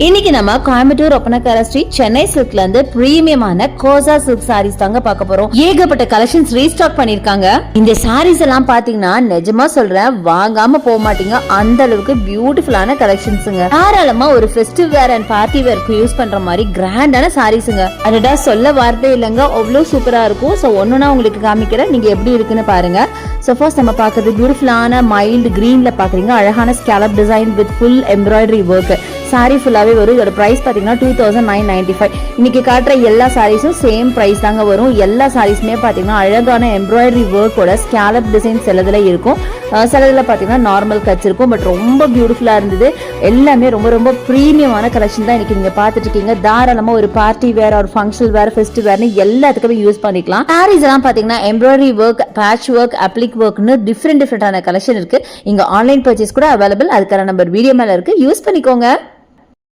இன்னைக்கு நம்ம கோயம்புத்தூர் ஒப்பனக்கார ஸ்ட்ரீட் சென்னை சில்க்ல இருந்து பிரீமியமான கோசா சில்க் சாரீஸ் தாங்க பார்க்க போறோம். ஏகப்பட்ட கலெக்ஷன்ஸ் ரீஸ்டாக் பண்ணிருக்காங்க. இந்த சாரீஸ் எல்லாம் பாத்தீங்கன்னா நிஜமா சொல்றேன், வாங்காம போக மாட்டீங்க, அந்த அளவுக்கு பியூட்டிஃபுல்லான கலெக்ஷன்ஸ்ங்க. தாராளமா ஒரு ஃபெஸ்டிவ் வேர் அண்ட் பார்ட்டி வேர்க்கு யூஸ் பண்ற மாதிரி கிராண்டான சாரீஸ்ங்க. அதடா சொல்ல வார்த்தை இல்லைங்க, அவ்வளவு சூப்பரா இருக்கும். சோ ஒண்ணுனா உங்களுக்கு காமிக்கிறேன், நீங்க எப்படி இருக்குன்னு பாருங்க. சோ ஃபர்ஸ்ட் நம்ம பாக்குறது பியூட்டிஃபுல்லான மைல்டு கிரீன்ல பாக்குறீங்க, அழகான scallop design with full embroidery work. Sorry ஃபுல்லாவே வரும். இதோட பிரைஸ் பாத்தீங்கன்னா 2995. இன்னைக்கு காட்டுற எல்லா சாரீஸும் சேம் பிரைஸ் தாங்க வரும். எல்லா சாரீஸுமே பாத்தீங்கன்னா அழகான எம்ப்ராய்டரி ஒர்க்கோட ஸ்கேலப் டிசைன் சிலதுல இருக்கும், சிலதுல பாத்தீங்கன்னா நார்மல் கட்ஸ் இருக்கும். பட் ரொம்ப பியூட்டிஃபுல்லா இருந்தது. எல்லாமே ரொம்ப ரொம்ப பிரீமியமான கலெக்ஷன் தான் இன்னைக்கு நீங்க பாத்துட்டு இருக்கீங்க. தாராளமா ஒரு பார்ட்டி வேர் ஒரு ஃபங்க்ஷன் வேர் ஃபெஸ்டிவ் வேர்னு எல்லாத்துக்குமே யூஸ் பண்ணிக்கலாம். சாரீஸ் எல்லாம் பாத்தீங்கன்னா எம்ப்ராய்டரி ஒர்க், பேட்ச் ஒர்க், அப்ளிக் ஒர்க்னு டிஃப்ரெண்டான கலெக்ஷன் இருக்கு. இங்க ஆன்லைன் பர்ச்சேஸ் கூட அவைலபிள். அதுக்கான நம்பர் வீடியோ மேல இருக்கு, யூஸ் பண்ணிக்கோங்க.